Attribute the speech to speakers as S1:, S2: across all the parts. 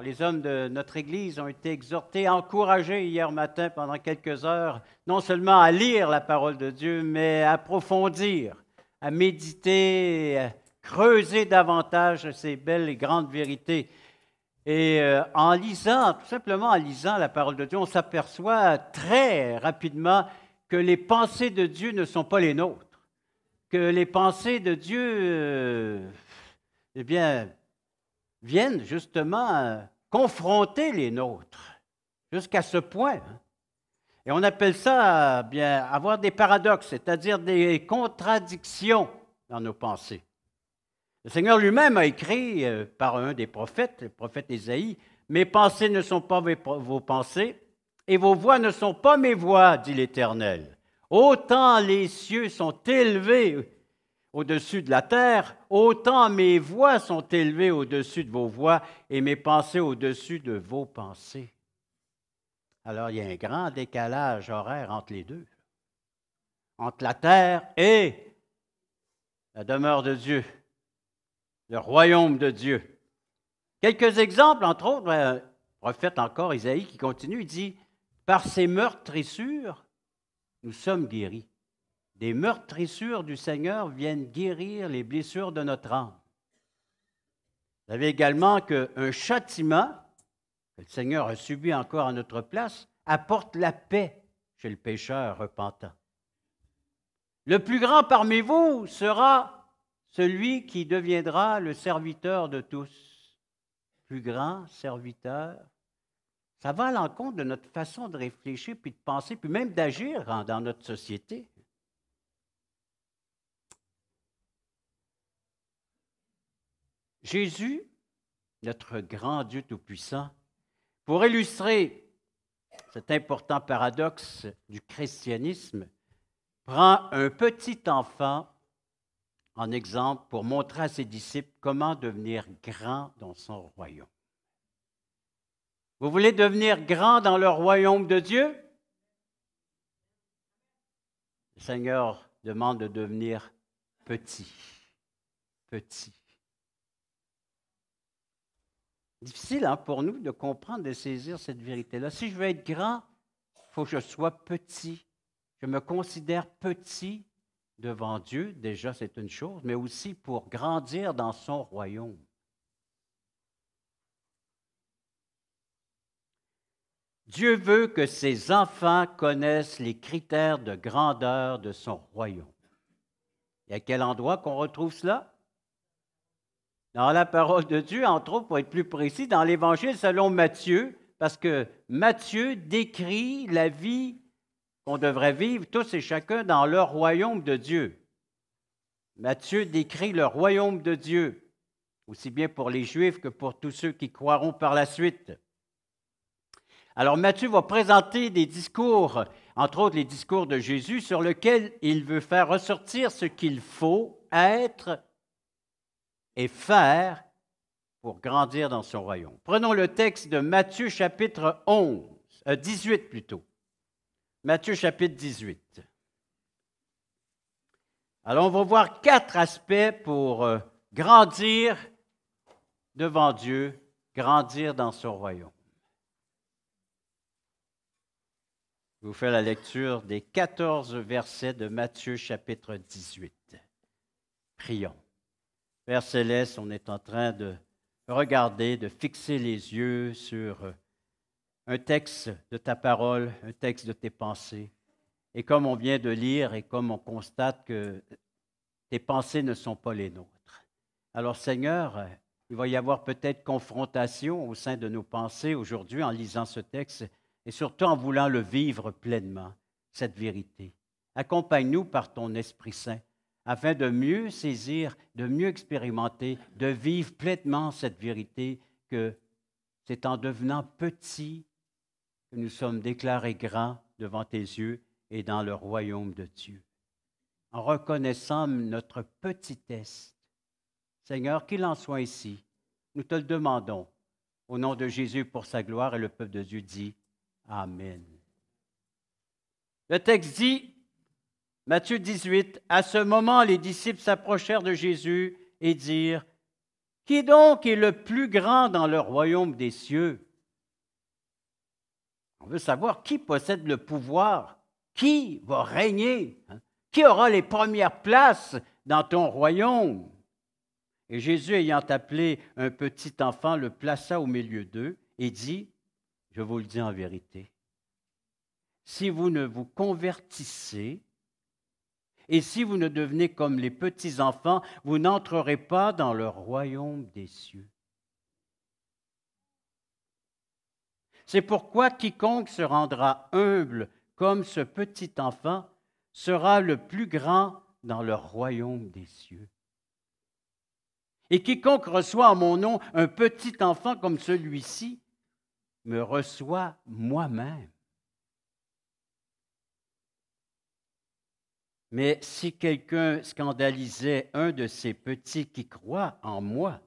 S1: les hommes de notre Église ont été exhortés, encouragés hier matin pendant quelques heures, non seulement à lire la parole de Dieu, mais à approfondir, à méditer, à creuser davantage ces belles et grandes vérités. Et en lisant, tout simplement en lisant la parole de Dieu, on s'aperçoit très rapidement que les pensées de Dieu ne sont pas les nôtres, que les pensées de Dieu, eh bien, viennent justement confronter les nôtres, jusqu'à ce point. Et on appelle ça, bien, avoir des paradoxes, c'est-à-dire des contradictions dans nos pensées. Le Seigneur lui-même a écrit par un des prophètes, le prophète Ésaïe, « Mes pensées ne sont pas vos pensées, et vos voix ne sont pas mes voix, dit l'Éternel. Autant les cieux sont élevés au-dessus de la terre, autant mes voix sont élevées au-dessus de vos voix, et mes pensées au-dessus de vos pensées. » Alors, il y a un grand décalage horaire entre les deux, entre la terre et la demeure de Dieu, le royaume de Dieu. Quelques exemples, entre autres, le prophète encore, Isaïe, qui continue, il dit, « Par ces meurtrissures, nous sommes guéris. Des meurtrissures du Seigneur viennent guérir les blessures de notre âme. » Vous savez également qu'un châtiment que le Seigneur a subi encore à notre place apporte la paix chez le pécheur repentant. Le plus grand parmi vous sera celui qui deviendra le serviteur de tous. Plus grand serviteur. Ça va à l'encontre de notre façon de réfléchir, puis de penser, puis même d'agir dans notre société. Jésus, notre grand Dieu Tout-Puissant, pour illustrer cet important paradoxe du christianisme, prend un petit enfant en exemple pour montrer à ses disciples comment devenir grand dans son royaume. Vous voulez devenir grand dans le royaume de Dieu? Le Seigneur demande de devenir petit. Petit. Difficile pour nous de comprendre, de saisir cette vérité-là. Si je veux être grand, il faut que je sois petit. Je me considère petit devant Dieu, déjà c'est une chose, mais aussi pour grandir dans son royaume. Dieu veut que ses enfants connaissent les critères de grandeur de son royaume. Et à quel endroit qu'on retrouve cela? Dans la parole de Dieu, entre autres, pour être plus précis, dans l'Évangile selon Matthieu, parce que Matthieu décrit la vie qu'on devrait vivre tous et chacun dans leur royaume de Dieu. Matthieu décrit le royaume de Dieu, aussi bien pour les Juifs que pour tous ceux qui croiront par la suite. Alors Matthieu va présenter des discours, entre autres les discours de Jésus, sur lesquels il veut faire ressortir ce qu'il faut être et faire pour grandir dans son royaume. Prenons le texte de Matthieu chapitre 18 plutôt. Matthieu chapitre 18. Alors on va voir 4 aspects pour grandir devant Dieu, grandir dans son royaume. Je vous fais la lecture des 14 versets de Matthieu chapitre 18. Prions. Père Céleste, on est en train de regarder, de fixer les yeux sur un texte de ta parole, un texte de tes pensées. Et comme on vient de lire et comme on constate que tes pensées ne sont pas les nôtres. Alors Seigneur, il va y avoir peut-être confrontation au sein de nos pensées aujourd'hui en lisant ce texte et surtout en voulant le vivre pleinement, cette vérité. Accompagne-nous par ton Esprit Saint afin de mieux saisir, de mieux expérimenter, de vivre pleinement cette vérité que c'est en devenant petits que nous sommes déclarés grands devant tes yeux et dans le royaume de Dieu. En reconnaissant notre petitesse, Seigneur, qu'il en soit ainsi, nous te le demandons au nom de Jésus pour sa gloire et le peuple de Dieu dit Amen. Le texte dit, Matthieu 18, « À ce moment, les disciples s'approchèrent de Jésus et dirent, Qui donc est le plus grand dans le royaume des cieux? On veut savoir qui possède le pouvoir, qui va régner, hein? Qui aura les premières places dans ton royaume? Et Jésus, ayant appelé un petit enfant, le plaça au milieu d'eux et dit, je vous le dis en vérité, si vous ne vous convertissez et si vous ne devenez comme les petits enfants, vous n'entrerez pas dans le royaume des cieux. C'est pourquoi quiconque se rendra humble comme ce petit enfant sera le plus grand dans le royaume des cieux. Et quiconque reçoit en mon nom un petit enfant comme celui-ci me reçoit moi-même. Mais si quelqu'un scandalisait un de ces petits qui croient en moi,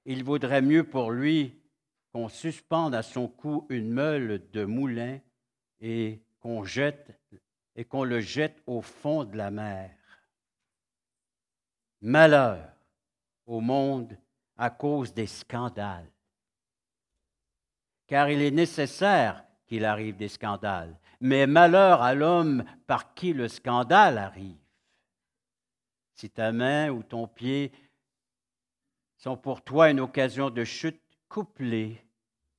S1: il vaudrait mieux pour lui qu'on suspende à son cou une meule de moulin et qu'on le jette au fond de la mer. Malheur au monde à cause des scandales. Car il est nécessaire qu'il arrive des scandales, mais malheur à l'homme par qui le scandale arrive. Si ta main ou ton pied sont pour toi une occasion de chute, coupe-les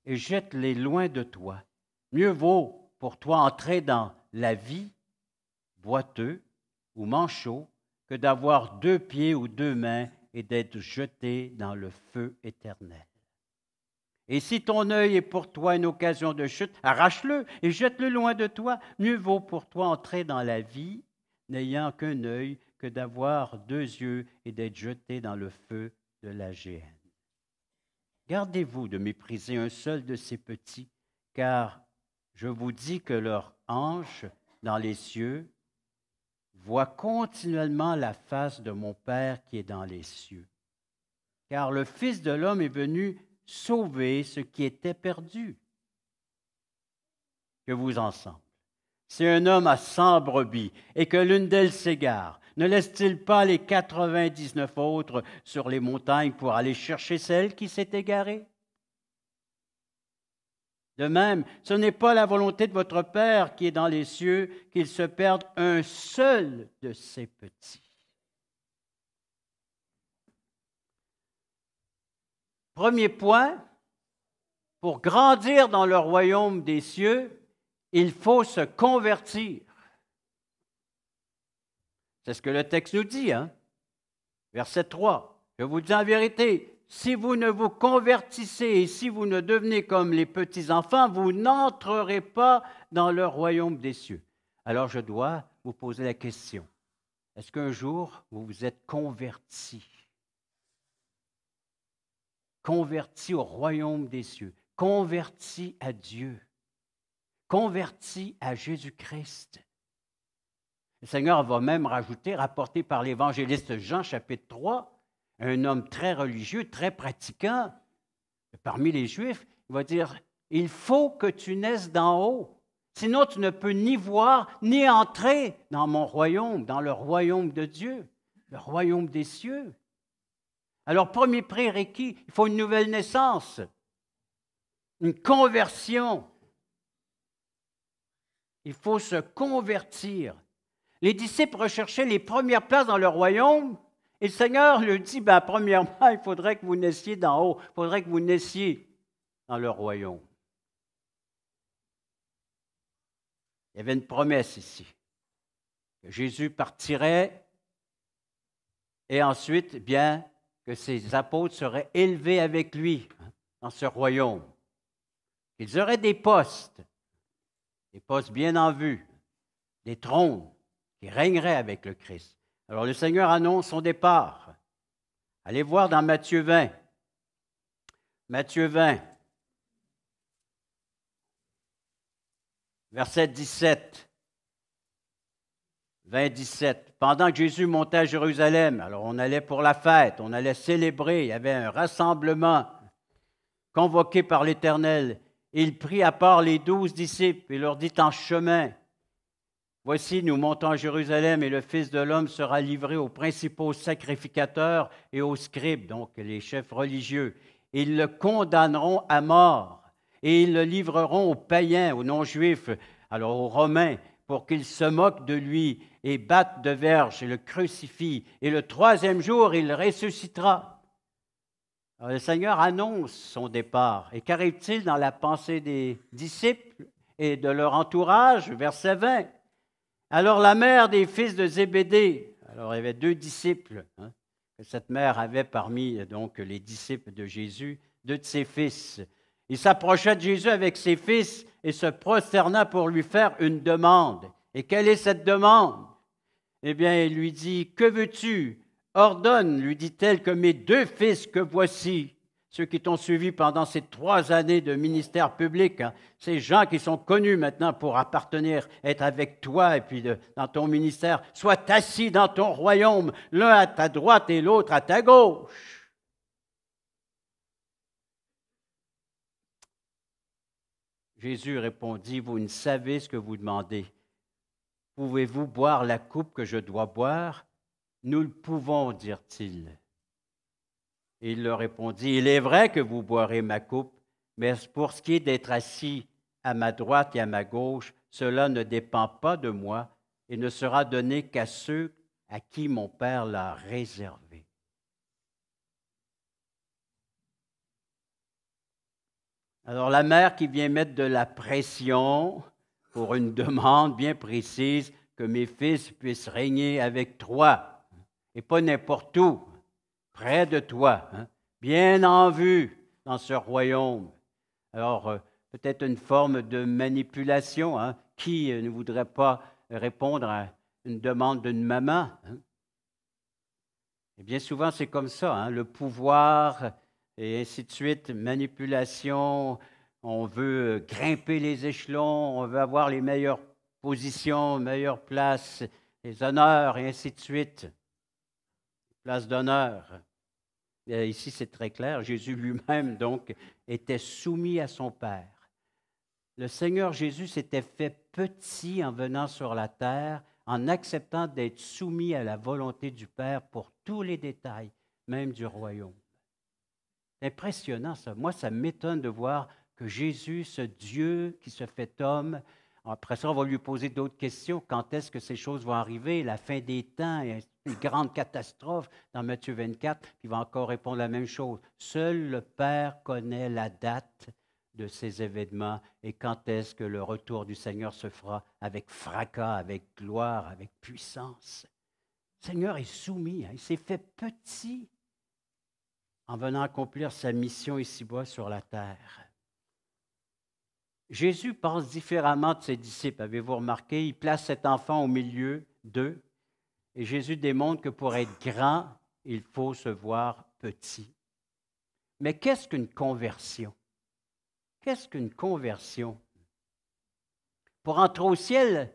S1: et jette-les loin de toi. Mieux vaut pour toi entrer dans la vie boiteux ou manchot que d'avoir 2 pieds ou 2 mains et d'être jeté dans le feu éternel. Et si ton œil est pour toi une occasion de chute, arrache-le et jette-le loin de toi. Mieux vaut pour toi entrer dans la vie n'ayant qu'un œil que d'avoir 2 yeux et d'être jeté dans le feu de la géhenne. Gardez-vous de mépriser un seul de ces petits, car je vous dis que leur ange dans les cieux voit continuellement la face de mon Père qui est dans les cieux. Car le Fils de l'homme est venu sauver ce qui était perdu. Que vous en semble? Si un homme a 100 brebis et que l'une d'elles s'égare, ne laisse-t-il pas les 99 autres sur les montagnes pour aller chercher celle qui s'est égarée? De même, ce n'est pas la volonté de votre Père qui est dans les cieux qu'il se perde un seul de ces petits. Premier point, pour grandir dans le royaume des cieux, il faut se convertir. C'est ce que le texte nous dit, hein? Verset 3. Je vous dis en vérité, si vous ne vous convertissez et si vous ne devenez comme les petits-enfants, vous n'entrerez pas dans le royaume des cieux. Alors je dois vous poser la question, est-ce qu'un jour vous vous êtes converti? Converti au royaume des cieux, converti à Dieu, converti à Jésus-Christ. Le Seigneur va même rajouter, rapporté par l'évangéliste Jean, chapitre 3, un homme très religieux, très pratiquant, parmi les Juifs, il va dire, il faut que tu naisses d'en haut, sinon tu ne peux ni voir, ni entrer dans mon royaume, dans le royaume de Dieu, le royaume des cieux. Alors, premier prérequis, il faut une nouvelle naissance, une conversion. Il faut se convertir. Les disciples recherchaient les premières places dans le royaume et le Seigneur leur dit, premièrement, il faudrait que vous naissiez d'en haut, il faudrait que vous naissiez dans le royaume. Il y avait une promesse ici, que Jésus partirait et ensuite, que ses apôtres seraient élevés avec lui dans ce royaume. Ils auraient des postes bien en vue, des trônes qui régneraient avec le Christ. Alors le Seigneur annonce son départ. Allez voir dans Matthieu 20. Matthieu 20, verset 17. 20, 17. Pendant que Jésus montait à Jérusalem, alors on allait pour la fête, on allait célébrer, il y avait un rassemblement convoqué par l'Éternel. Il prit à part les 12 disciples et leur dit en chemin, Voici, nous montons à Jérusalem et le Fils de l'homme sera livré aux principaux sacrificateurs et aux scribes, donc les chefs religieux. Ils le condamneront à mort et ils le livreront aux païens, aux non-juifs, alors aux Romains, pour qu'ils se moquent de lui et battent de verges et le crucifient. Et le troisième jour, il ressuscitera. Alors, le Seigneur annonce son départ. Et qu'arrive-t-il dans la pensée des disciples et de leur entourage? Verset 20. Alors la mère des fils de Zébédée, alors il y avait 2 disciples, que cette mère avait parmi donc les disciples de Jésus, 2 de ses fils. Il s'approcha de Jésus avec ses fils et se prosterna pour lui faire une demande. Et quelle est cette demande? Eh bien, il lui dit, « Que veux-tu? Ordonne, lui dit-elle, que mes 2 fils que voici, ceux qui t'ont suivi pendant ces 3 années de ministère public, ces gens qui sont connus maintenant pour appartenir, être avec toi et puis dans ton ministère, soient assis dans ton royaume, l'un à ta droite et l'autre à ta gauche. » Jésus répondit, « Vous ne savez ce que vous demandez. Pouvez-vous boire la coupe que je dois boire? » « Nous le pouvons, dirent-ils. Et il leur répondit, « Il est vrai que vous boirez ma coupe, mais pour ce qui est d'être assis à ma droite et à ma gauche, cela ne dépend pas de moi et ne sera donné qu'à ceux à qui mon Père l'a réservé. » Alors la mère qui vient mettre de la pression pour une demande bien précise, que mes fils puissent régner avec toi, et pas n'importe où, près de toi, bien en vue dans ce royaume. Alors, peut-être une forme de manipulation. Qui ne voudrait pas répondre à une demande d'une maman? Et bien souvent, c'est comme ça, le pouvoir, et ainsi de suite, manipulation, on veut grimper les échelons, on veut avoir les meilleures positions, meilleures places, les honneurs, et ainsi de suite. Place d'honneur. Ici, c'est très clair. Jésus lui-même, donc, était soumis à son Père. Le Seigneur Jésus s'était fait petit en venant sur la terre, en acceptant d'être soumis à la volonté du Père pour tous les détails, même du royaume. C'est impressionnant, ça. Moi, ça m'étonne de voir que Jésus, ce Dieu qui se fait homme, après ça, on va lui poser d'autres questions. Quand est-ce que ces choses vont arriver? La fin des temps, une grande catastrophe dans Matthieu 24, puis il va encore répondre la même chose. Seul le Père connaît la date de ces événements et quand est-ce que le retour du Seigneur se fera avec fracas, avec gloire, avec puissance. Le Seigneur est soumis, il s'est fait petit en venant accomplir sa mission ici-bas sur la terre. Jésus pense différemment de ses disciples. Avez-vous remarqué? Il place cet enfant au milieu d'eux. Et Jésus démontre que pour être grand, il faut se voir petit. Mais qu'est-ce qu'une conversion? Qu'est-ce qu'une conversion? Pour entrer au ciel,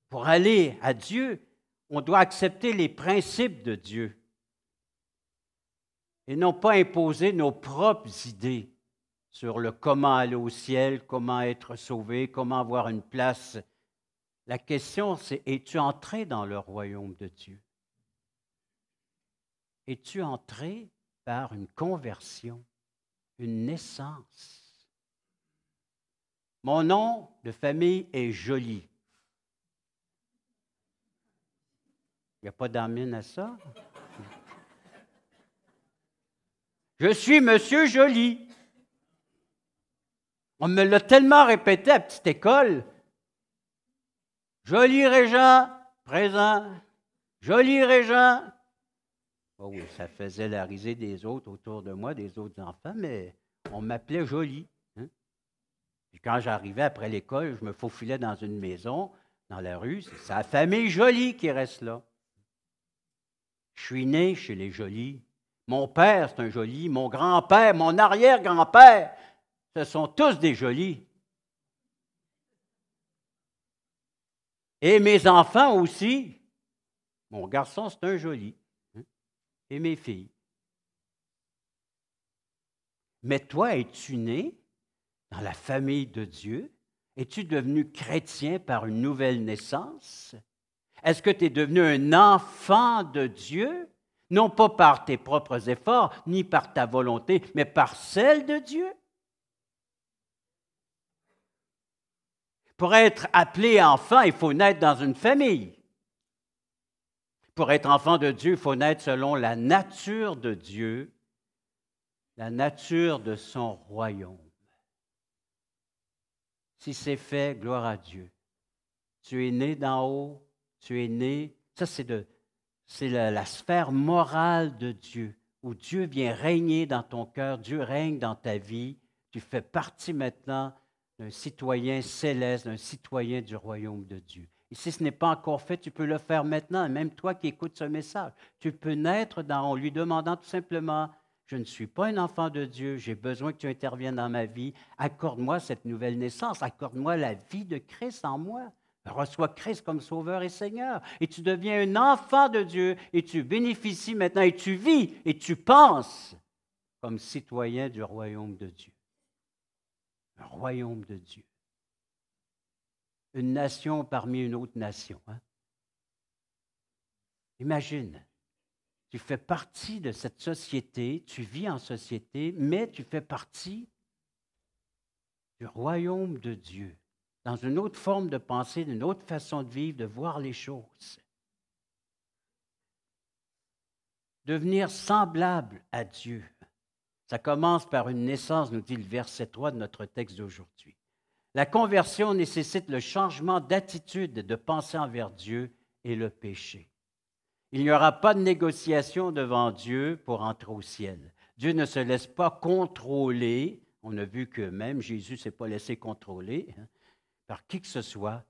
S1: pour aller à Dieu, on doit accepter les principes de Dieu et non pas imposer nos propres idées sur le comment aller au ciel, comment être sauvé, comment avoir une place. La question, c'est, es-tu entré dans le royaume de Dieu? Es-tu entré par une conversion, une naissance? Mon nom de famille est Joly. Il n'y a pas d'amine à ça? Je suis Monsieur Joly. On me l'a tellement répété à la petite école. Joly Régent, présent. Joly Régent. Oh oui, ça faisait la risée des autres autour de moi, des autres enfants, mais on m'appelait Joly. Puis quand j'arrivais après l'école, je me faufilais dans une maison, dans la rue. C'est la famille Joly qui reste là. Je suis né chez les Joly. Mon père, c'est un Joly. Mon grand-père, mon arrière-grand-père, ce sont tous des Joly. Et mes enfants aussi. Mon garçon, c'est un Joly. Et mes filles. Mais toi, es-tu né dans la famille de Dieu? Es-tu devenu chrétien par une nouvelle naissance? Est-ce que tu es devenu un enfant de Dieu? Non pas par tes propres efforts, ni par ta volonté, mais par celle de Dieu? Pour être appelé enfant, il faut naître dans une famille. Pour être enfant de Dieu, il faut naître selon la nature de Dieu, la nature de son royaume. Si c'est fait, gloire à Dieu. Tu es né d'en haut, tu es né, ça c'est la sphère morale de Dieu, où Dieu vient régner dans ton cœur, Dieu règne dans ta vie. Tu fais partie maintenant d'un citoyen céleste, d'un citoyen du royaume de Dieu. Et si ce n'est pas encore fait, tu peux le faire maintenant, même toi qui écoutes ce message. Tu peux naître en lui demandant tout simplement, je ne suis pas un enfant de Dieu, j'ai besoin que tu interviennes dans ma vie, accorde-moi cette nouvelle naissance, accorde-moi la vie de Christ en moi. Reçois Christ comme Sauveur et Seigneur. Et tu deviens un enfant de Dieu et tu bénéficies maintenant et tu vis et tu penses comme citoyen du royaume de Dieu. Un royaume de Dieu. Une nation parmi une autre nation. Hein? Imagine, tu fais partie de cette société, tu vis en société, mais tu fais partie du royaume de Dieu, dans une autre forme de pensée, d'une autre façon de vivre, de voir les choses. Devenir semblable à Dieu. Ça commence par une naissance, nous dit le verset 3 de notre texte d'aujourd'hui. La conversion nécessite le changement d'attitude et de pensée envers Dieu et le péché. Il n'y aura pas de négociation devant Dieu pour entrer au ciel. Dieu ne se laisse pas contrôler. On a vu que même Jésus ne s'est pas laissé contrôler par qui que ce soit,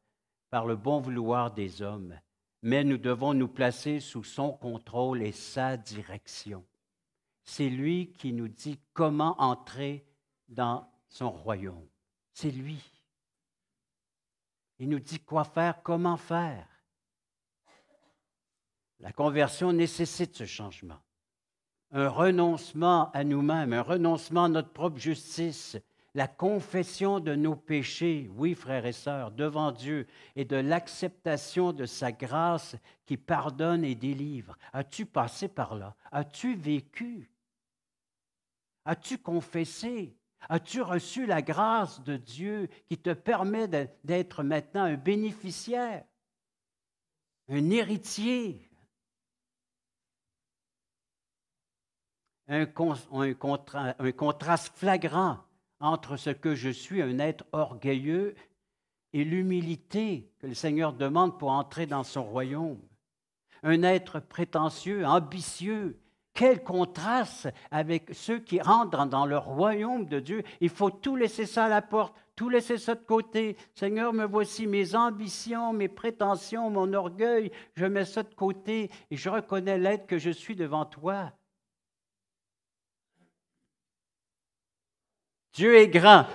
S1: par le bon vouloir des hommes. Mais nous devons nous placer sous son contrôle et sa direction. C'est lui qui nous dit comment entrer dans son royaume. C'est lui. Il nous dit quoi faire, comment faire. La conversion nécessite ce changement. Un renoncement à nous-mêmes, un renoncement à notre propre justice, la confession de nos péchés, oui, frères et sœurs, devant Dieu, et de l'acceptation de sa grâce qui pardonne et délivre. As-tu passé par là? As-tu vécu? As-tu confessé? As-tu reçu la grâce de Dieu qui te permet d'être maintenant un bénéficiaire, un héritier? Un contraste flagrant entre ce que je suis, un être orgueilleux, et l'humilité que le Seigneur demande pour entrer dans son royaume. Un être prétentieux, ambitieux. Quel contraste avec ceux qui rentrent dans le royaume de Dieu. Il faut tout laisser ça à la porte, tout laisser ça de côté. Seigneur, me voici mes ambitions, mes prétentions, mon orgueil. Je mets ça de côté et je reconnais l'être que je suis devant toi. Dieu est grand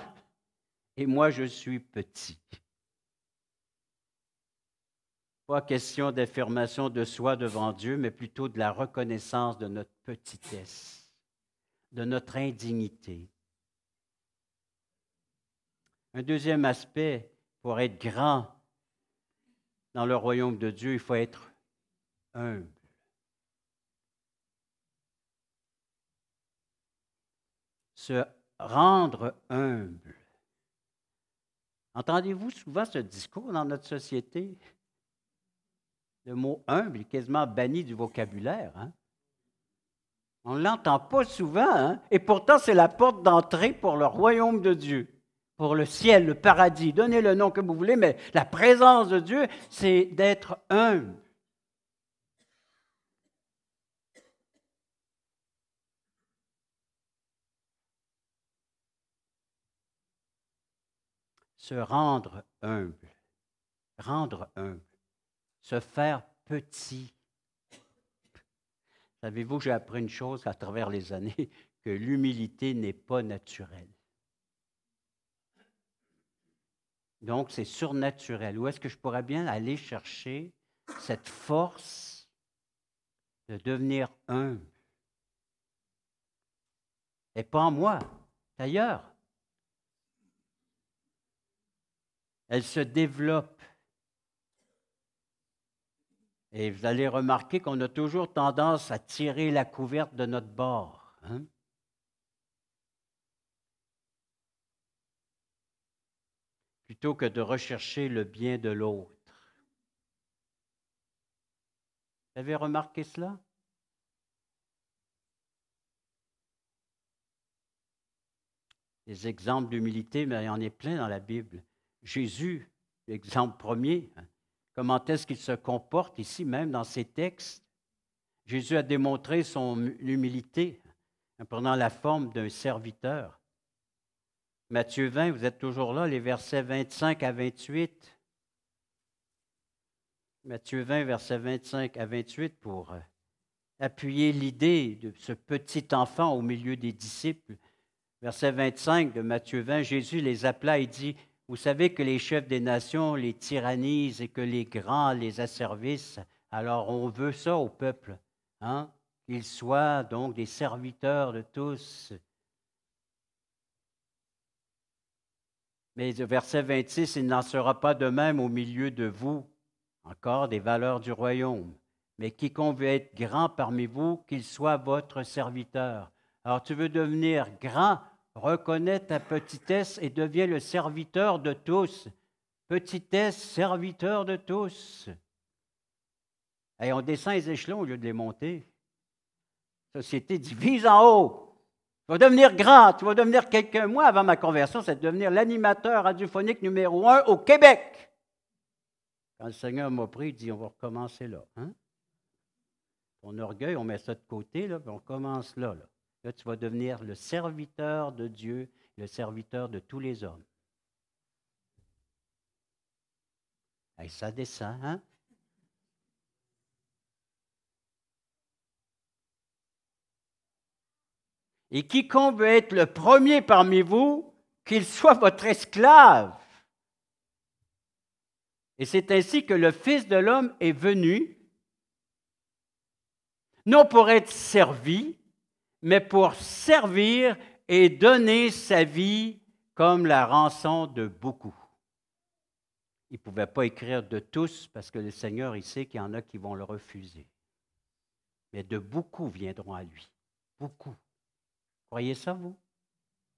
S1: et moi je suis petit. Pas question d'affirmation de soi devant Dieu, mais plutôt de la reconnaissance de notre petitesse, de notre indignité. Un deuxième aspect, pour être grand dans le royaume de Dieu, il faut être humble. Se rendre humble. Entendez-vous souvent ce discours dans notre société? Le mot humble est quasiment banni du vocabulaire. Hein? On ne l'entend pas souvent, hein? Et pourtant c'est la porte d'entrée pour le royaume de Dieu, pour le ciel, le paradis. Donnez le nom que vous voulez, mais la présence de Dieu, c'est d'être humble. Se rendre humble, se faire petit. Savez-vous, j'ai appris une chose à travers les années, que l'humilité n'est pas naturelle. Donc, c'est surnaturel. Où est-ce que je pourrais bien aller chercher cette force de devenir humble? Et pas en moi, d'ailleurs. Elle se développe. Et vous allez remarquer qu'on a toujours tendance à tirer la couverte de notre bord. Hein? Plutôt que de rechercher le bien de l'autre. Vous avez remarqué cela? Des exemples d'humilité, mais il y en a plein dans la Bible. Jésus, l'exemple premier, hein, comment est-ce qu'il se comporte ici, même dans ses textes? Jésus a démontré son humilité en prenant la forme d'un serviteur. Matthieu 20, vous êtes toujours là, les versets 25 à 28. Matthieu 20, versets 25 à 28, pour appuyer l'idée de ce petit enfant au milieu des disciples. Verset 25 de Matthieu 20, Jésus les appela et dit, « Vous savez que les chefs des nations les tyrannisent et que les grands les asservissent. Alors on veut ça au peuple, hein? Qu'ils soient donc des serviteurs de tous. » Mais verset 26, « Il n'en sera pas de même au milieu de vous, encore des valeurs du royaume. Mais quiconque veut être grand parmi vous, qu'il soit votre serviteur. » Alors tu veux devenir grand, reconnais ta petitesse et deviens le serviteur de tous. Petitesse, serviteur de tous. Et on descend les échelons au lieu de les monter. La société dit, vise en haut. Tu vas devenir grand, tu vas devenir quelqu'un. Moi, avant ma conversion, c'est de devenir l'animateur radiophonique numéro 1 au Québec. Quand le Seigneur m'a pris, il dit, on va recommencer là. Hein? Ton orgueil, on met ça de côté, là, puis on commence là. Là, tu vas devenir le serviteur de Dieu, le serviteur de tous les hommes. Et ça descend, hein? Et quiconque veut être le premier parmi vous, qu'il soit votre esclave. Et c'est ainsi que le Fils de l'homme est venu, non pour être servi, mais pour servir et donner sa vie comme la rançon de beaucoup. Il ne pouvait pas écrire de tous parce que le Seigneur, il sait qu'il y en a qui vont le refuser. Mais de beaucoup viendront à lui. Beaucoup. Croyez ça, vous?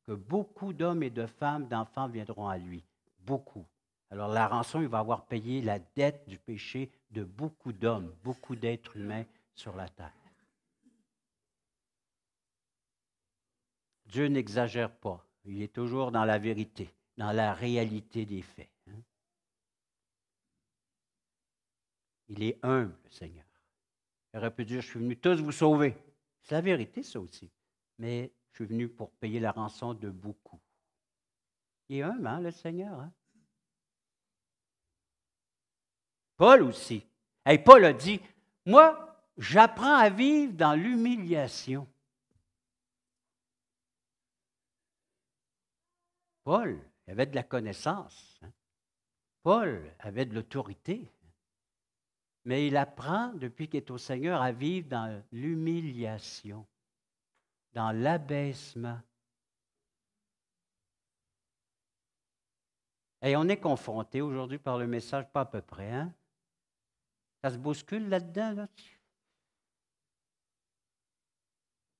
S1: Que beaucoup d'hommes et de femmes, d'enfants viendront à lui. Beaucoup. Alors la rançon, il va avoir payé la dette du péché de beaucoup d'hommes, beaucoup d'êtres humains sur la terre. Dieu n'exagère pas. Il est toujours dans la vérité, dans la réalité des faits. Hein? Il est humble, le Seigneur. Il aurait pu dire, je suis venu tous vous sauver. C'est la vérité, ça aussi. Mais je suis venu pour payer la rançon de beaucoup. Il est humble, hein, le Seigneur. Hein? Paul aussi. Hey, Paul a dit, moi, j'apprends à vivre dans l'humiliation. Paul avait de la connaissance. Hein? Paul avait de l'autorité. Mais il apprend, depuis qu'il est au Seigneur, à vivre dans l'humiliation, dans l'abaissement. Et on est confronté aujourd'hui par le message, pas à peu près. Hein? Ça se bouscule là-dedans. Là.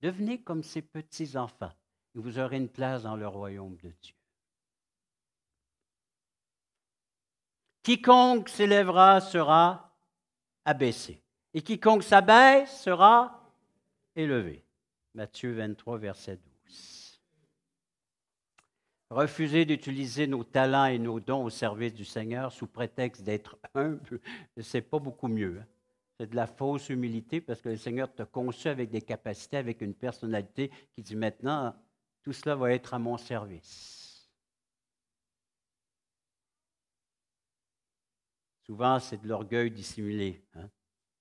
S1: Devenez comme ces petits-enfants et vous aurez une place dans le royaume de Dieu. Quiconque s'élèvera sera abaissé. Et quiconque s'abaisse sera élevé. Matthieu 23, verset 12. Refuser d'utiliser nos talents et nos dons au service du Seigneur sous prétexte d'être humble, c'est pas beaucoup mieux. Hein? C'est de la fausse humilité parce que le Seigneur t'a conçu avec des capacités, avec une personnalité qui dit maintenant, tout cela va être à mon service. Souvent, c'est de l'orgueil dissimulé, hein,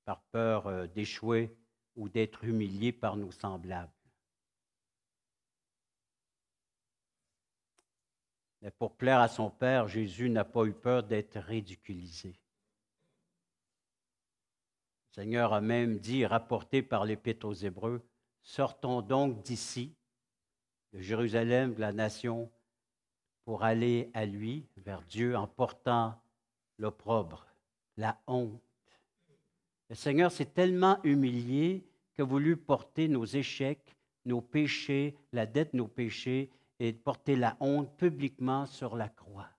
S1: par peur d'échouer ou d'être humilié par nos semblables. Mais pour plaire à son Père, Jésus n'a pas eu peur d'être ridiculisé. Le Seigneur a même dit, rapporté par l'Épître aux Hébreux, « Sortons donc d'ici, de Jérusalem, de la nation, pour aller à lui, vers Dieu, en portant l'opprobre, la honte. Le Seigneur s'est tellement humilié qu'il a voulu porter nos échecs, nos péchés, la dette de nos péchés, et porter la honte publiquement sur la croix,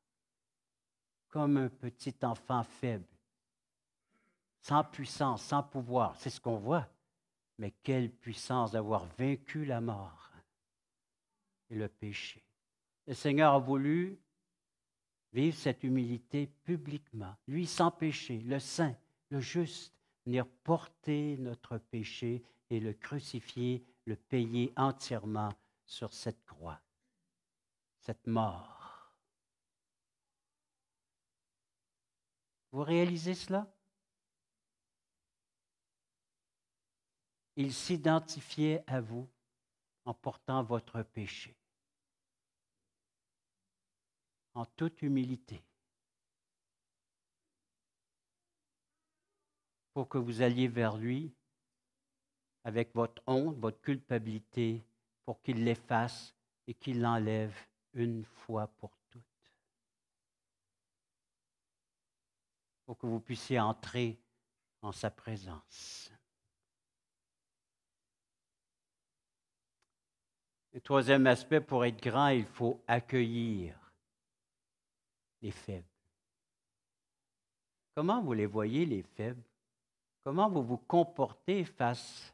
S1: comme un petit enfant faible, sans puissance, sans pouvoir. C'est ce qu'on voit. Mais quelle puissance d'avoir vaincu la mort et le péché. Le Seigneur a voulu vivre cette humilité publiquement. Lui sans péché, le saint, le juste, venir porter notre péché et le crucifier, le payer entièrement sur cette croix, cette mort. Vous réalisez cela? Il s'identifiait à vous en portant votre péché, en toute humilité, pour que vous alliez vers lui avec votre honte, votre culpabilité, pour qu'il l'efface et qu'il l'enlève une fois pour toutes. Pour que vous puissiez entrer en sa présence. Le troisième aspect, pour être grand, il faut accueillir les faibles. Comment vous les voyez, les faibles? Comment vous vous comportez face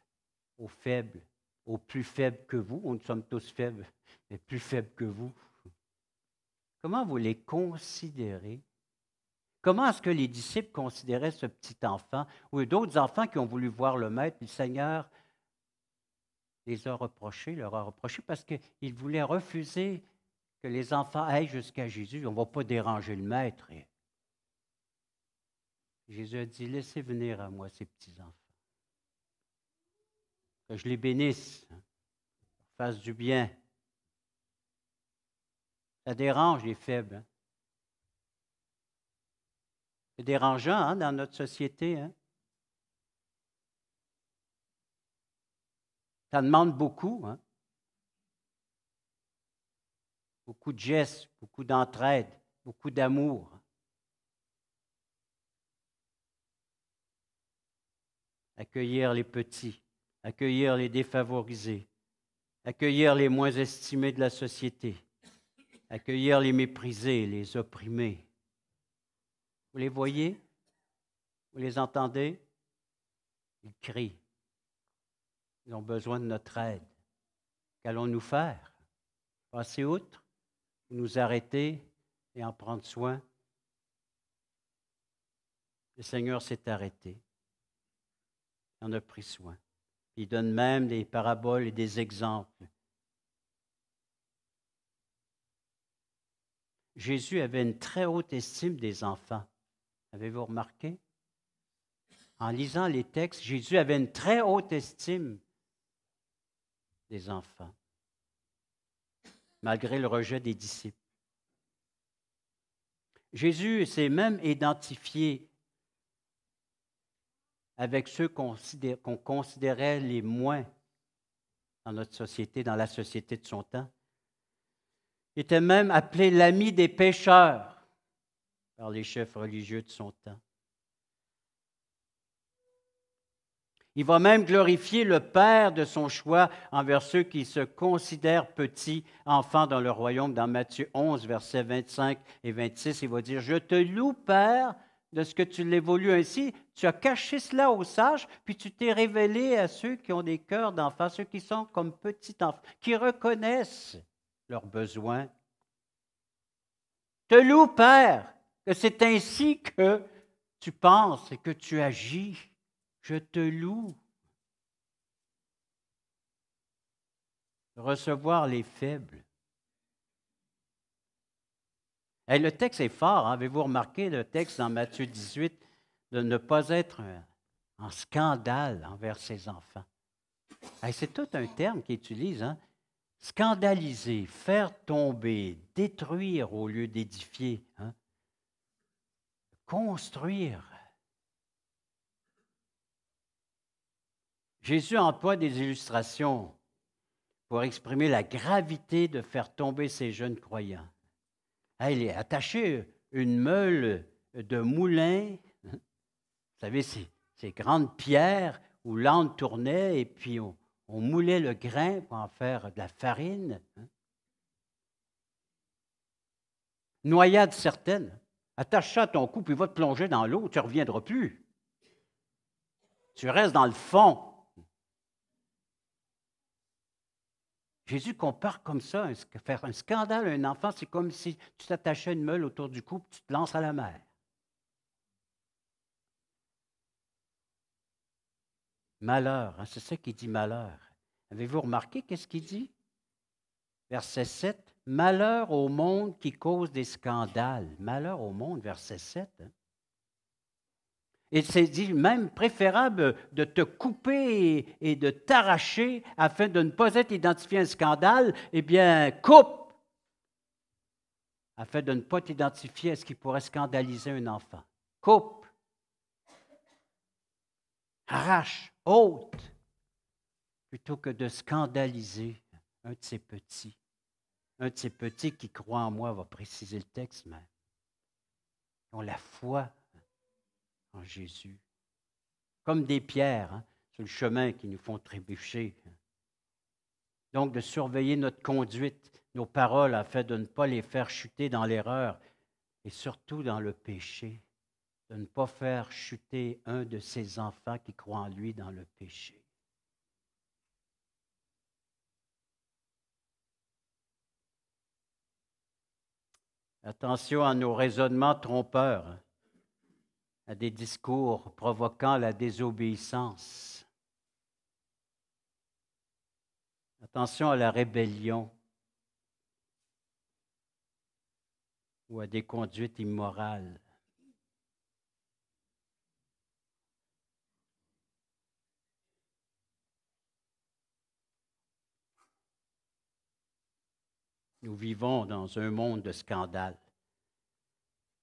S1: aux faibles, aux plus faibles que vous? Nous sommes tous faibles, mais plus faibles que vous. Comment vous les considérez? Comment est-ce que les disciples considéraient ce petit enfant ou d'autres enfants qui ont voulu voir le Maître? Le Seigneur leur a reproché parce qu'il voulait refuser que les enfants aillent jusqu'à Jésus. On ne va pas déranger le Maître. Et Jésus a dit, laissez venir à moi ces petits-enfants. Que je les bénisse, fasse du bien. Ça dérange les faibles. Hein? C'est dérangeant hein, dans notre société. Hein? Ça demande beaucoup. Hein? Beaucoup de gestes, beaucoup d'entraide, beaucoup d'amour. Accueillir les petits, accueillir les défavorisés, accueillir les moins estimés de la société, accueillir les méprisés, les opprimés. Vous les voyez? Vous les entendez? Ils crient. Ils ont besoin de notre aide. Qu'allons-nous faire? Passer outre? Nous arrêter et en prendre soin? Le Seigneur s'est arrêté. Il en a pris soin. Il donne même des paraboles et des exemples. Jésus avait une très haute estime des enfants. Avez-vous remarqué? En lisant les textes, Jésus avait une très haute estime des enfants, malgré le rejet des disciples. Jésus s'est même identifié avec ceux qu'on considérait les moins dans notre société, dans la société de son temps. Il était même appelé l'ami des pécheurs par les chefs religieux de son temps. Il va même glorifier le Père de son choix envers ceux qui se considèrent petits enfants dans le royaume. Dans Matthieu 11, versets 25 et 26, il va dire, « Je te loue, Père, de ce que tu l'as voulu ainsi. Tu as caché cela aux sages, puis tu t'es révélé à ceux qui ont des cœurs d'enfants, ceux qui sont comme petits enfants, qui reconnaissent leurs besoins. Te loue, Père, que c'est ainsi que tu penses et que tu agis. Je te loue. » Recevoir les faibles. Et le texte est fort. Hein? Avez-vous remarqué le texte dans Matthieu 18 de ne pas être en scandale envers ses enfants? Et c'est tout un terme qu'il utilise. Hein? Scandaliser, faire tomber, détruire au lieu d'édifier. Hein? Construire. Jésus emploie des illustrations pour exprimer la gravité de faire tomber ces jeunes croyants. Elle est attachée une meule de moulin. Vous savez, ces grandes pierres où l'âne tournait et puis on moulait le grain pour en faire de la farine. Noyade certaine. Attache ça à ton cou, puis va te plonger dans l'eau, tu ne reviendras plus. Tu restes dans le fond. Jésus compare comme ça, faire un scandale à un enfant, c'est comme si tu t'attachais une meule autour du cou et tu te lances à la mer. Malheur, hein, c'est ça qui dit malheur. Avez-vous remarqué qu'est-ce qu'il dit? Verset 7. Malheur au monde qui cause des scandales. Malheur au monde, verset 7. Hein. Et c'est dit même préférable de te couper et de t'arracher afin de ne pas être identifié à un scandale. Eh bien, coupe afin de ne pas t'identifier à ce qui pourrait scandaliser un enfant. Coupe. Arrache, ôte, plutôt que de scandaliser un de ses petits. Un de ces petits qui croit en moi, va préciser le texte même. Ils ont la foi en Jésus. Comme des pierres hein, sur le chemin qui nous font trébucher. Donc, de surveiller notre conduite, nos paroles, afin de ne pas les faire chuter dans l'erreur et surtout dans le péché. De ne pas faire chuter un de ses enfants qui croit en lui dans le péché. Attention à nos raisonnements trompeurs, à des discours provoquant la désobéissance. Attention à la rébellion ou à des conduites immorales. Nous vivons dans un monde de scandales,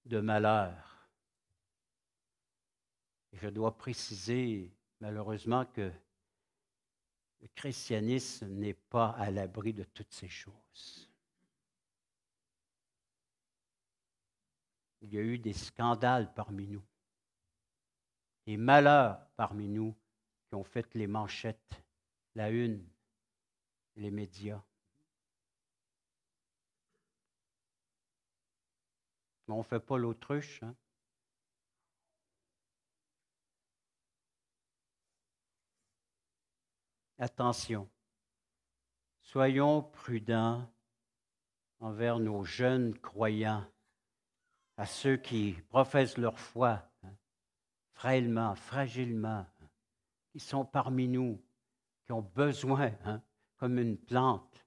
S1: de malheurs. Et je dois préciser, malheureusement, que le christianisme n'est pas à l'abri de toutes ces choses. Il y a eu des scandales parmi nous, des malheurs parmi nous qui ont fait les manchettes, la une, les médias. Mais on ne fait pas l'autruche. Hein? Attention, soyons prudents envers nos jeunes croyants, à ceux qui professent leur foi, hein, frêlement, fragilement, hein, qui sont parmi nous, qui ont besoin, hein, comme une plante,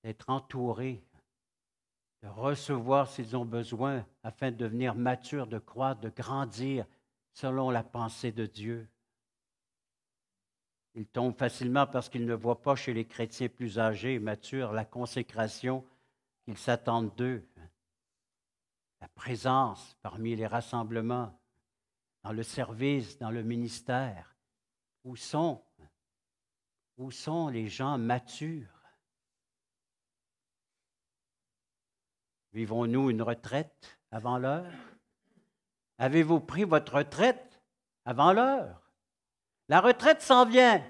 S1: d'être entourés, de recevoir s'ils ont besoin afin de devenir matures, de croître, de grandir selon la pensée de Dieu. Ils tombent facilement parce qu'ils ne voient pas chez les chrétiens plus âgés et matures la consécration qu'ils s'attendent d'eux, la présence parmi les rassemblements, dans le service, dans le ministère. Où sont les gens matures? Vivons-nous une retraite avant l'heure? Avez-vous pris votre retraite avant l'heure? La retraite s'en vient.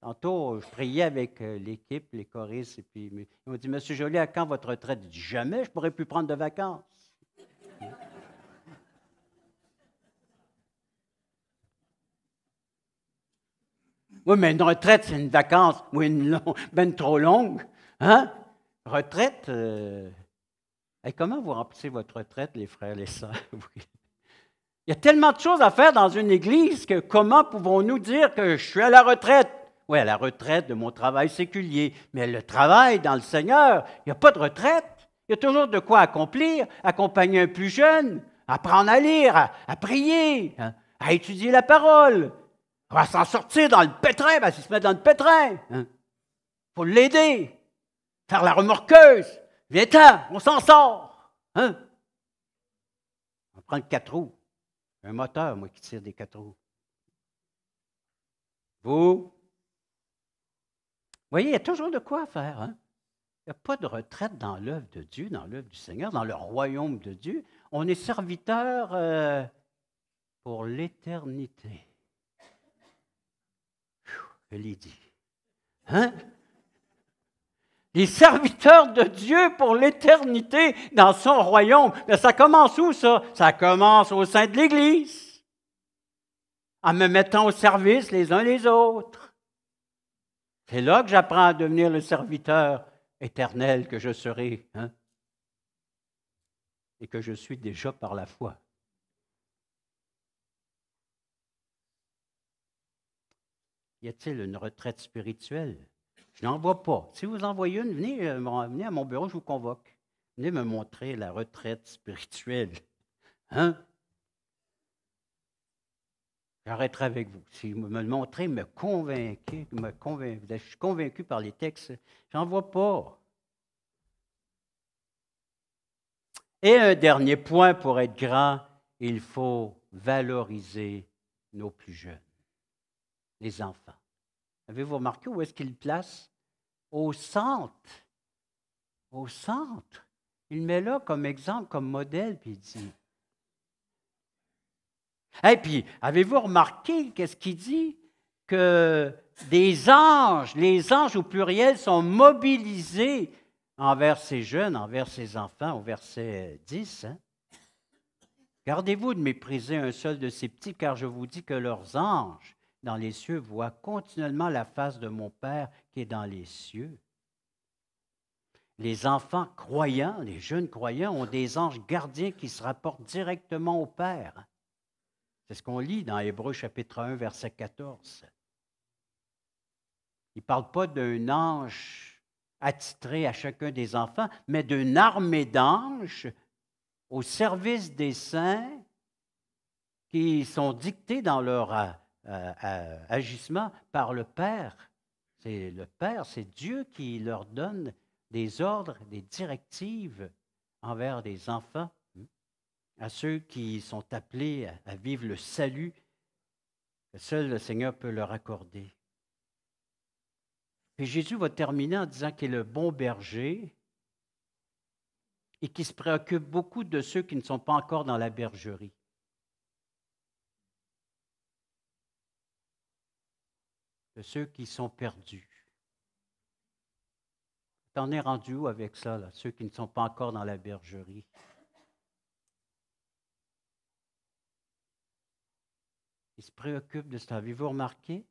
S1: Tantôt, je priais avec l'équipe, les choristes, et puis ils m'ont dit, Monsieur Joly, à quand votre retraite? Je dis, jamais, je ne pourrais plus prendre de vacances. Oui, mais une retraite, c'est une vacance. Oui, ben trop longue. Hein? Retraite, comment vous remplissez votre retraite, les frères et les sœurs? Il y a tellement de choses à faire dans une église que comment pouvons-nous dire que je suis à la retraite? Oui, à la retraite de mon travail séculier. Mais le travail dans le Seigneur, il n'y a pas de retraite. Il y a toujours de quoi accomplir, accompagner un plus jeune, apprendre à lire, à prier, hein, à étudier la parole. On va s'en sortir dans le pétrin, s'il se met dans le pétrin. Il faut l'aider, faire la remorqueuse. Viens-t'en, on s'en sort. Hein? On prend le 4 roues. Un moteur, moi, qui tire des 4 roues. Vous voyez, il y a toujours de quoi faire. Hein? Il n'y a pas de retraite dans l'œuvre de Dieu, dans l'œuvre du Seigneur, dans le royaume de Dieu. On est serviteur pour l'éternité. Je l'ai dit. Hein? Les serviteurs de Dieu pour l'éternité dans son royaume. Mais ça commence où, ça? Ça commence au sein de l'Église, en me mettant au service les uns les autres. C'est là que j'apprends à devenir le serviteur éternel que je serai, hein? Et que je suis déjà par la foi. Y a-t-il une retraite spirituelle? Je n'en vois pas. Si vous en voyez une, venez à mon bureau, je vous convoque. Venez me montrer la retraite spirituelle. Hein? J'arrêterai avec vous. Si vous me le montrez, je suis convaincu par les textes, j'en vois pas. Et un dernier point pour être grand, il faut valoriser nos plus jeunes, les enfants. Avez-vous remarqué où est-ce qu'il place? Au centre. Au centre. Il met là comme exemple, comme modèle, puis il dit. Et puis, avez-vous remarqué qu'est-ce qu'il dit? Que les anges au pluriel sont mobilisés envers ces jeunes, envers ces enfants, au verset 10. Hein? Gardez-vous de mépriser un seul de ces petits, car je vous dis que leurs anges dans les cieux voient continuellement la face de mon Père qui est dans les cieux. Les enfants croyants, les jeunes croyants, ont des anges gardiens qui se rapportent directement au Père. C'est ce qu'on lit dans Hébreux chapitre 1, verset 14. Il ne parle pas d'un ange attitré à chacun des enfants, mais d'une armée d'anges au service des saints qui sont dictés dans leur agissement par le Père. C'est le Père, c'est Dieu qui leur donne des ordres, des directives envers les enfants, à ceux qui sont appelés à vivre le salut que seul le Seigneur peut leur accorder. Puis Jésus va terminer en disant qu'il est le bon berger et qui se préoccupe beaucoup de ceux qui ne sont pas encore dans la bergerie. De ceux qui sont perdus. T'en es rendu où avec ça, là, ceux qui ne sont pas encore dans la bergerie? Il se préoccupe de ça. Avez-vous remarqué?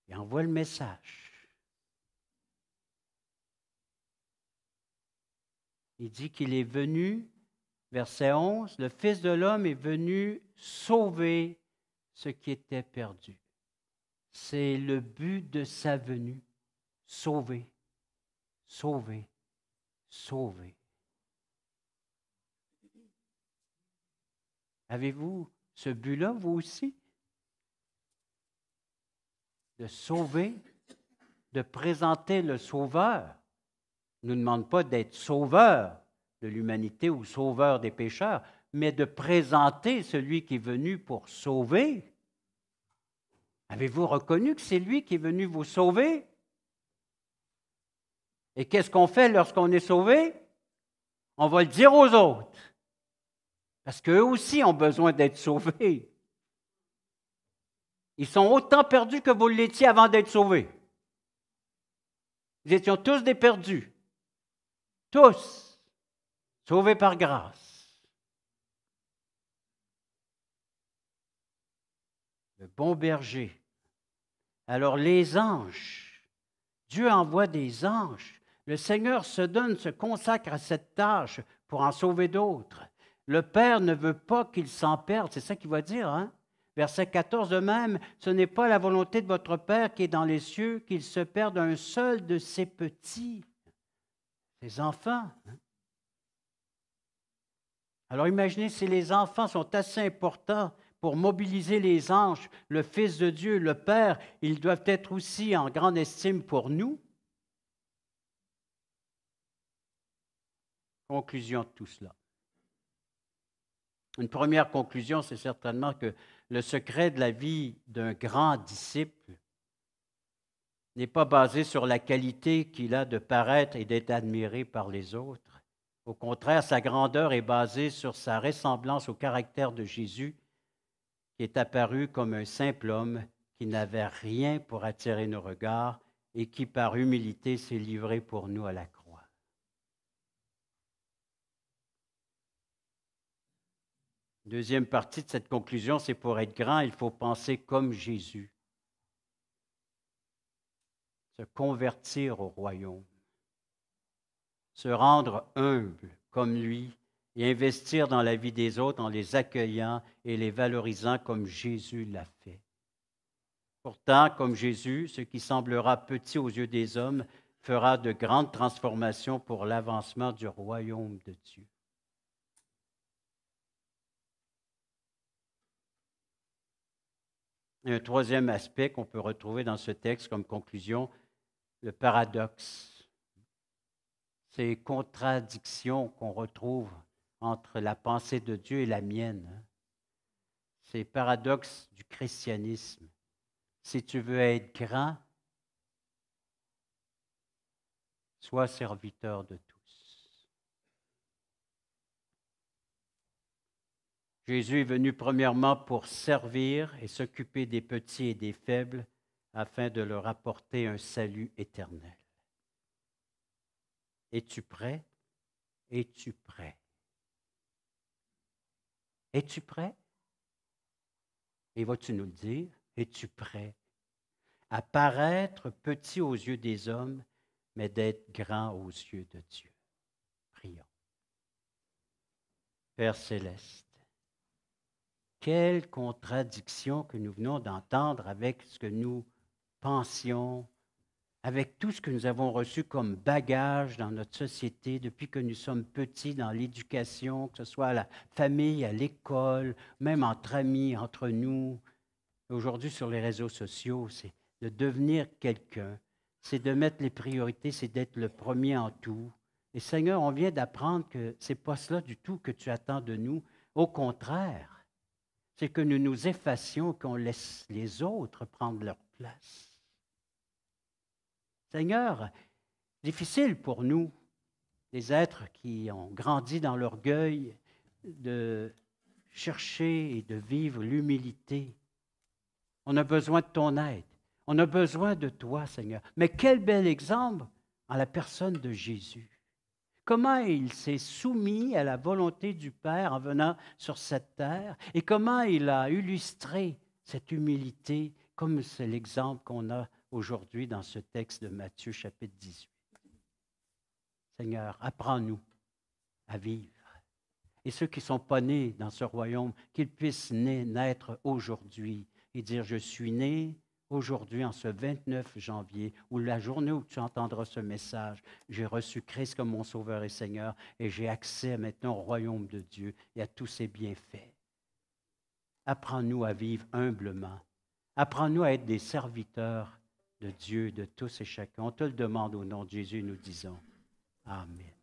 S1: Il envoie le message. Il dit qu'il est venu, verset 11, le Fils de l'homme est venu sauver ce qui était perdu. C'est le but de sa venue. Sauver, sauver, sauver. Avez-vous ce but-là, vous aussi? De sauver, de présenter le Sauveur. Il ne nous demande pas d'être sauveur de l'humanité ou sauveur des pécheurs, mais de présenter celui qui est venu pour sauver. Avez-vous reconnu que c'est lui qui est venu vous sauver? Et qu'est-ce qu'on fait lorsqu'on est sauvé? On va le dire aux autres. Parce qu'eux aussi ont besoin d'être sauvés. Ils sont autant perdus que vous l'étiez avant d'être sauvés. Nous étions tous des perdus. Tous. Sauvés par grâce. Le bon berger. Alors les anges, Dieu envoie des anges. Le Seigneur se consacre à cette tâche pour en sauver d'autres. Le Père ne veut pas qu'ils s'en perdent, c'est ça qu'il va dire, hein? Verset 14, de même, ce n'est pas la volonté de votre Père qui est dans les cieux qu'il se perde un seul de ses petits, ses enfants. Hein? Alors imaginez si les enfants sont assez importants pour mobiliser les anges, le Fils de Dieu, le Père, ils doivent être aussi en grande estime pour nous. Conclusion de tout cela. Une première conclusion, c'est certainement que le secret de la vie d'un grand disciple, n'est pas basé sur la qualité qu'il a de paraître et d'être admiré par les autres. Au contraire, sa grandeur est basée sur sa ressemblance au caractère de Jésus, qui est apparu comme un simple homme qui n'avait rien pour attirer nos regards et qui, par humilité, s'est livré pour nous à la croix. Deuxième partie de cette conclusion, c'est pour être grand, il faut penser comme Jésus. Se convertir au royaume. Se rendre humble comme lui et investir dans la vie des autres en les accueillant et les valorisant comme Jésus l'a fait. Pourtant, comme Jésus, ce qui semblera petit aux yeux des hommes fera de grandes transformations pour l'avancement du royaume de Dieu. Un troisième aspect qu'on peut retrouver dans ce texte comme conclusion, le paradoxe. Ces contradictions qu'on retrouve entre la pensée de Dieu et la mienne. Ces paradoxes du christianisme. Si tu veux être grand, sois serviteur de tous. Jésus est venu premièrement pour servir et s'occuper des petits et des faibles afin de leur apporter un salut éternel. Es-tu prêt? Es-tu prêt? Es-tu prêt? Et vas-tu nous le dire? Es-tu prêt à paraître petit aux yeux des hommes, mais d'être grand aux yeux de Dieu? Prions. Père céleste, quelle contradiction que nous venons d'entendre avec ce que nous pensions, avec tout ce que nous avons reçu comme bagage dans notre société depuis que nous sommes petits dans l'éducation, que ce soit à la famille, à l'école, même entre amis, entre nous. Aujourd'hui, sur les réseaux sociaux, c'est de devenir quelqu'un, c'est de mettre les priorités, c'est d'être le premier en tout. Et Seigneur, on vient d'apprendre que ce n'est pas cela du tout que tu attends de nous. Au contraire, c'est que nous nous effacions, qu'on laisse les autres prendre leur place. Seigneur, difficile pour nous, les êtres qui ont grandi dans l'orgueil, de chercher et de vivre l'humilité. On a besoin de ton aide. On a besoin de toi, Seigneur. Mais quel bel exemple en la personne de Jésus. Comment il s'est soumis à la volonté du Père en venant sur cette terre et comment il a illustré cette humilité comme c'est l'exemple qu'on a aujourd'hui dans ce texte de Matthieu chapitre 18. Seigneur, apprends-nous à vivre. Et ceux qui ne sont pas nés dans ce royaume, qu'ils puissent naître aujourd'hui et dire, je suis né aujourd'hui en ce 29 janvier, ou la journée où tu entendras ce message, j'ai reçu Christ comme mon Sauveur et Seigneur et j'ai accès maintenant au royaume de Dieu et à tous ses bienfaits. Apprends-nous à vivre humblement. Apprends-nous à être des serviteurs de Dieu, de tous et chacun. On te le demande au nom de Jésus, nous disons Amen.